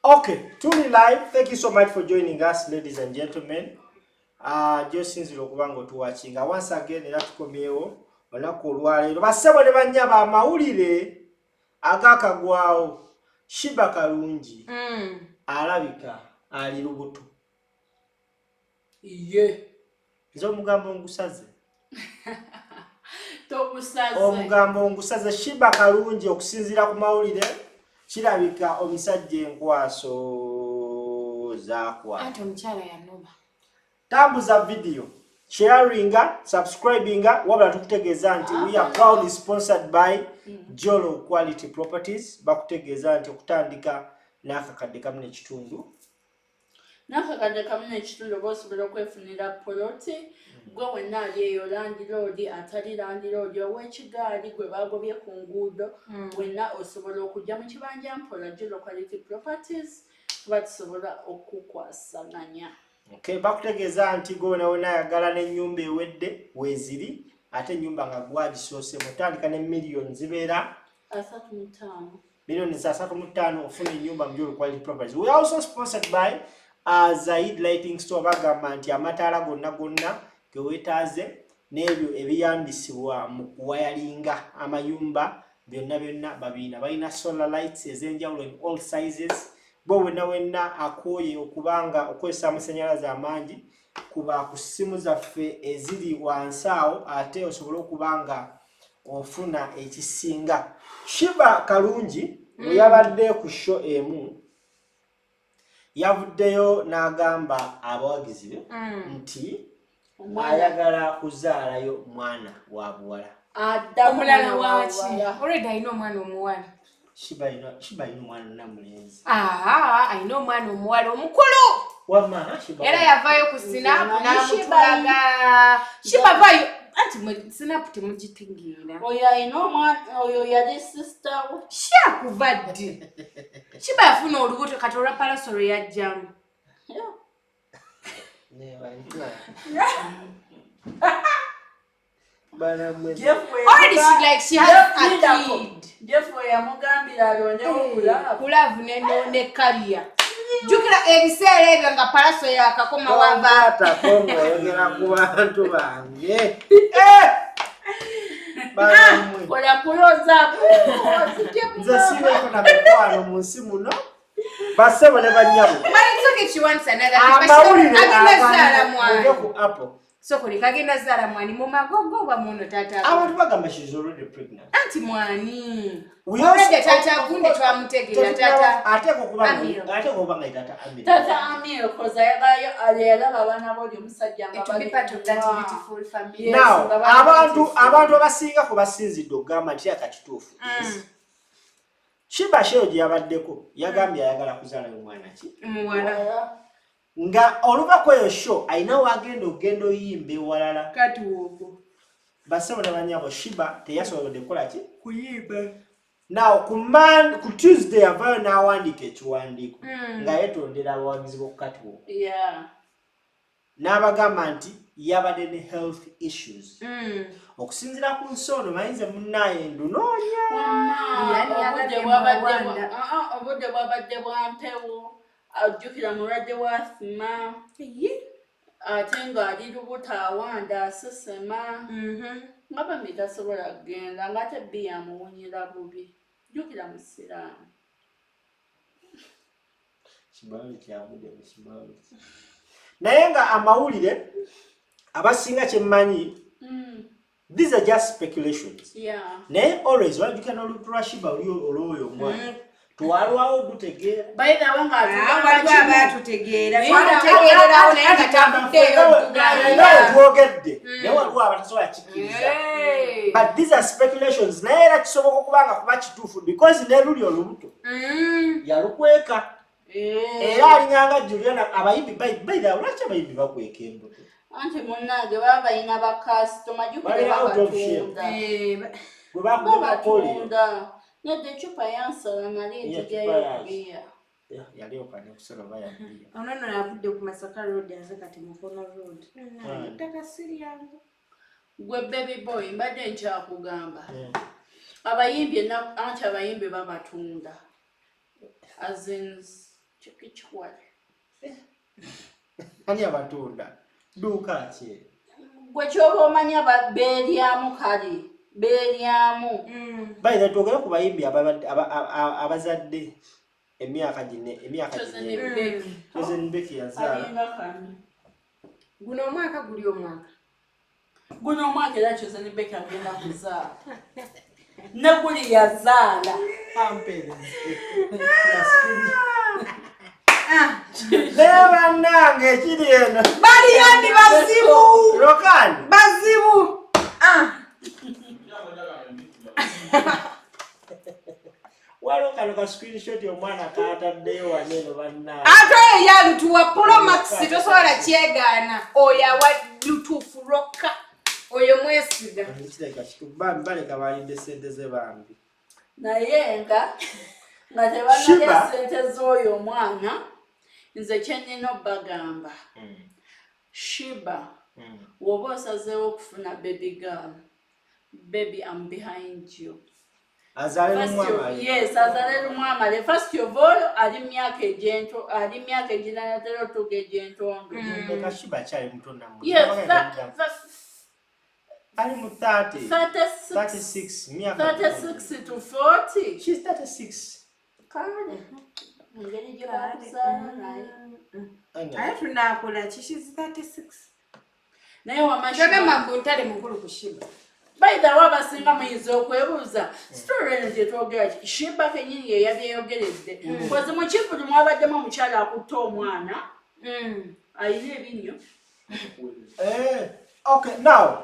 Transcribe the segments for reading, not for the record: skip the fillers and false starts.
Okay, tune live. Thank you so much for joining us, ladies and gentlemen. Just sinzira okubango tuwachinga once again era tukomyewo olunaku olwaleero bassebo ne bannyaba amawulire agakagwawo Shiba Kalungi alabika ali lubuto ye nzo omugambo ngusaze tokusaze omugambo ngusaze Shiba Kalungi okusinziira ku mawulire kirabika omusajja enkwaso zaakwa anti omukyala yanoma tambuza video sharinga subscribinga wabula tukutegeeza nti we are proudly sponsored by Jolo Quality Properties bakutegeeza nti okutandika n'akakadde kamu n'ekitundu osobola okwefunira poloti gwe wenna ali eyo landiroodi atali landiroodi ow'ekigaali gwe bagobye ku nguudo wenna osobola okujja mu kibanja mpola Jolo Quality Properties kuba tusobola okukwasaganya. Okay, bakutegeeza nti gwe wena ayagala n'ennyumba ewedde weeziri ate ennyumba nga gwagisoose mutandika ne million zibeera 35 million 35 ofuna ennyumba mu Jolo Quality Properties. We are also sponsored by Zaid Lighting Store bagamba nti amataala gonna ge weetaaze n'ebyo ebiyambisibwa mu kuwayalinga amayumba byonna babiina balina solar lights ez'enjawulo in all sizes. Bo wenna akooye okubanga okozesa amasannyalaze amangi kuba ku ssimu zaffe eziri wansi awo ate osobola okubanga ofuna ekisinga. Shiba Kalungi we yabadde ku show emu yavuddeyo n'agamba abawagizi be nti ayagala kuzaalayo mwana wa buwala. omulala waki already alina omwana omuwala. Shiba ino mwana namulenzi. Alina omwana omuwala omukulu. Wama Shiba. Era yavaayo ku sinapu n'amutulaga. Shiba vayo anti sinapu temugitegeera. Oyo alina omwana oyo yali sister we. Kuva ddi. Shiba yafuna olubuto kati olwa palasolo yajjamu. Already she has a kid. Jeff yamugambira alondewo kulavu ne kaliya. Jukira ebiseera ebyo nga palaso yakakoma wava. Kongo oyogera ku bantu bange. Kola kuloza. Nze sibeeko na mikwano mu nsi muno. Bassebo ne bannyabo. Amawulire agenda ku Apple. Sokole kagenda zala mwani mu magogo oba muno tata. Abantu bagamba she's already pregnant. Anti mwani. Already tata gunde twamutegera tata. Ate kubanga tata Amir. Tata Amir koza yagayo aliyalaba abana boli omusajja nga bali part of that beautiful family. Now abantu abasinga ku basinzidde okugamba nti akakituufu. Shiba Sheo gye yabaddeko yagambye ayagala kuzaala omwana ki? Muwala. Nga oluvako eyo show ayina wagenda ogenda oyimba ewalala kati woko bassebo ne bannyabo Shiba teyasobodde kukola ki? Kuyimba. Now ku Tuesday yavaayo n'awandiika ekiwandiiko nga yeetondera abawagizi b'okukati woko n'abagamba nti yabadde ne health issues okusinziira ku nsoono mayinze munnaaye ndunoonya obudde bwabadde bwa mpewo ajjukira mulwadde wa asima ate ng'ali lubuto awanda asesema nga bambi tasobola kugenda ng'ate bbi yamuwunyira bubi jjukira musiraamu naye nga amawulire abasinga kyemmanyi these are just speculations naye always wajjukira n'olubuto lwa Shiba oli olwoyo omwana twalwawo dutegeera bayitawo ng'atutegeera twamutegeererawo naye nga tambuddeeyo twogedde naye waliwo abatasobola kikkiriza but these are speculations naye era kisoboka okubanga kuba kituufu because ne luli olubuto yalukweka era alinyanga Juliana abayimbi bayira lwaki abayimbi bakweka embuto anti munnange baba balina bakasitoma jukulebabatunda nedde ecupa yansala nali njijayo bbiya yali okane kusala baya bbiya onono yavudde ku Masaka road aze kati Mukono road ttaka siryangu gwe baby boy mbadde nkyakugamba abayimbi anti abayimbi babatunda as in Chikichwale. Ani abatunda. Duka ki. Gwe kyoba omanya beeryamu kale. Beeryamu. Bayina twogera ku bayimbi abazadde emyaka gine Chosen Becky yazaala. Guno omwaka guli omwaka. Guno omwaka era Chosen Becky agenda kuzaala. Ne guli yazaala. Leba nange ekiri eno. Bali yandi bazibu. Lokani. Bazibu. Walo kano ka screenshot omwana kaataddeyo waneno banna. Ate ya lutuwa Pro Max tosobola kyegaana. Oya wa lutufu roka. Oyo mwesiga. Nikireka kitubambi baleka balinde sente ze bambi. Naye nga tebanalya sente z'oyo omwana nze kyennyina obbagamba. Shiba woba osazeewo okufuna baby girl. Baby, I'm behind you. Yes, azalelu mwamale. First of all, ali myaka eginatera otuuka egy'entondo. Kashiba kyali muto namwe. Yes, ali mu 30. 36 myaka. 36 to 40. She's 36. Kale. Ngeri gye bakuzaala naye. Aye tunakola ki she's 36. Naye wamashiba. Kyogamba mbu ntale mukulu ku Shiba. By the way, abasinga muyinza okwebuuza story eno gye twogera ki Shiba kennyini ye yabyeyogeredde kozi mu kivulu mwabaddemu omukyala akutta omwana ayina ebinnyo. Okay, now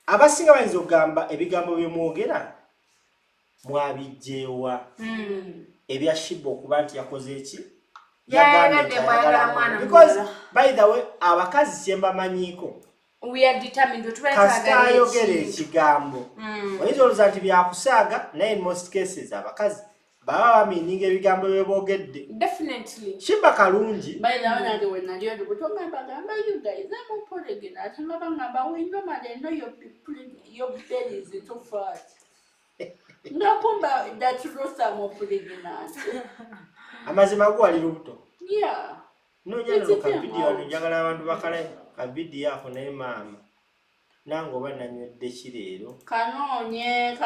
abasinga bayinza okugamba ebigambo bye mwogera mwabijjeewa ebya Shiba okuba nti yakoze eki because by the way abakazi kyembamanyiiko we are determined to try kasita ayogera ekigambo oyinza olowooza nti byakusaaga naye in most cases abakazi baba bamininga ebigambo bye boogedde. Definitely. Shiba kalungi. By the way, nange we nali oli kutongamba gamba you guys I'm polygon ate nga bangamba we normally know your belly is too fat. Ngakumba that rosa mo polygon ate. Amazima go ali lubuto. Yeah. Nojja ka video njagala abantu bakale ka video ako naye maama. Nango bananywedde kireero. Kanoonye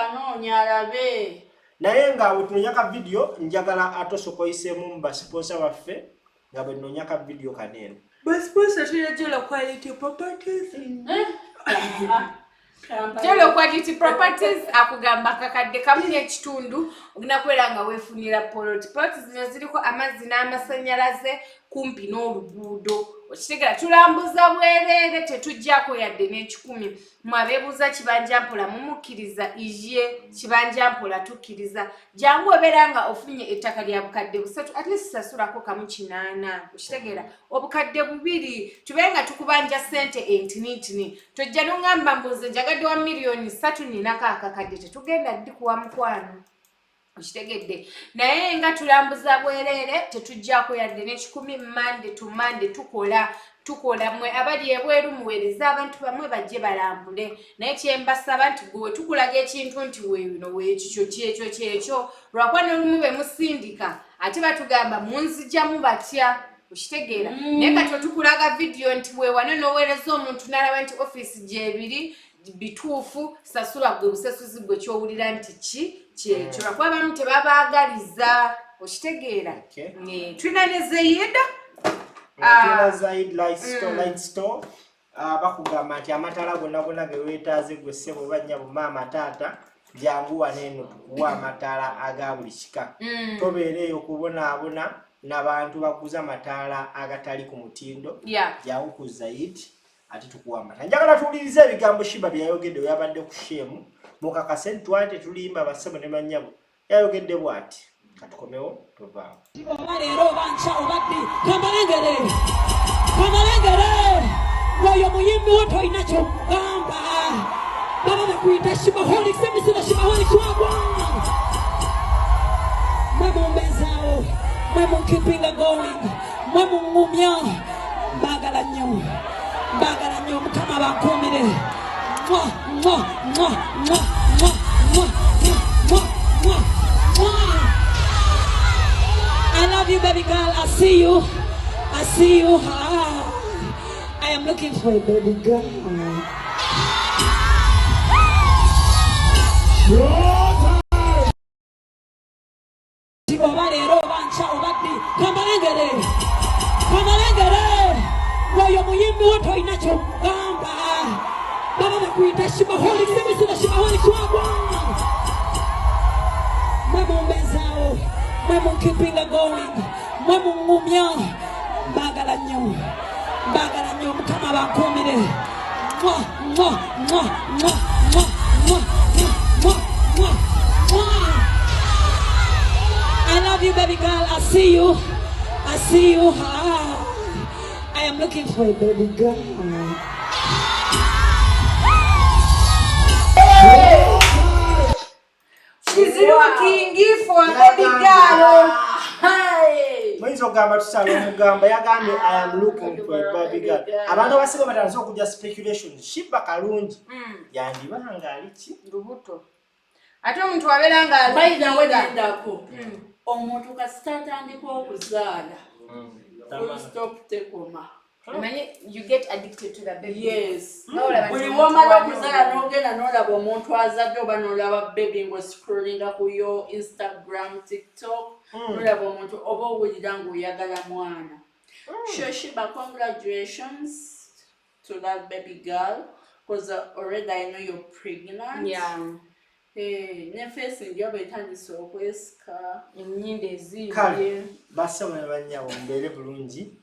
alabe. Naye nga bwe ka video njagala atosokoyiseemu mu sponsor baffe nga bwe nonya ka video kaneno. Sponsor Jello Quality Properties. Jello Quality Properties akugamba kakadde kamu n'ekitundu oginakwera nga weefunira poloti. Poloti zino ziriko amazzi n'amasannyalaze kumpi n'oluguudo. Okitegera tulambuza bwereere tetujjako yadde n'ekikumi. Mwabeebuuza kibanja mpola mumukkiriza ije kibanja mpola tukkiriza. Jangu obeera nga ofunye ettaka lya bukadde busatu at least sasulako kamu 8. Okitegera obukadde 2 tube nga tukubanja sente entinitini. Tojja n'ongamba mbuze njagadde wa miliyoni 3 ninako akakadde tetugenda ddi kuwa mukwano. Okitegedde naye nga tulambuza bwereere tetujjako yadde n'ekikumi Monday to Monday tukola mwe abali ebweru muweereza abantu bamwe bajje balambule naye kyembasaba nti gwe tukulaga ekintu nti weebino weekikyo kyekyo lwakuba n'olumu be musindika ate batugamba munzijjamu batya. Okitegeera naye kati otukulaga video nti weewane n'oweereza omuntu n'alaba nti office gyebiri bituufu sasula gwe busasuzi gwe kyowulira nti kyekyo lwakuba bamu tebabaagaliza. Okitegeera tulina ne Zayida Zaid Light Store bakugamba nti amataala gonna ge weetaaze gwe ssebo banya bumaama taata jangu waneeno tukuwa amataala aga buli kika. Tobeera eyo kubonaabona n'abantu baguza amataala agatali ku mutindo jangu ku Zaid ate tukuwa amataala. Njagala tuwulirize ebigambo Shiba byayogedde yabadde ku shemu mukakase ntwate tulimba bassebo ne bannyabo yayogedde bw'ati. Katukomewo tuvaawo. Leero banca obadde kamalengere oyo muyimbi wo toyina kyokugamba baba bakuyita Shibaholic semisira Shibaholic wagwa mwe mumbezaawo mwe munkipinga going mwe mungumya mbagala nnyo Mukama bankuumire I love you, baby girl. I see you. I see you. I am looking for a baby girl. Moyo muyimbi wote inachogamba baba nakuita shimaholi sema shimaholi kwa Bwana mwemu mbezao mwemu kipinga going mwemu ngumya mbagala nnyo mukama bankumire mwa mwa mwa mwa mwa mwa mwa mwa mwa. I love you, baby girl. I see you. I see you. I am looking for a baby girl. She's looking for a baby girl. Hey. Mwizo gamba tusalo mugamba yagambye I am looking for a baby girl. Abantu abasibe batanzo kujja speculation. Shiba kalungi. Yandibanga alichi Lubuto. Ate omuntu waberanga bayina wedandako. Omuntu kasitandika okuzaala. Full stop tekoma. You get addicted to the baby. Yes. Buli wamala okuzaala n'ogenda n'olaba omuntu azadde oba n'olaba baby ng'oscrollinga ku yo Instagram, TikTok, n'olaba omuntu oba owulira ng'oyagala mwana. Shoshiba, congratulations to that baby girl because already I know you're pregnant. Yeah. Ne face njoba etandise okwesika. Ennyindo ezimbye. kale basa mwe banyawo mbere bulungi.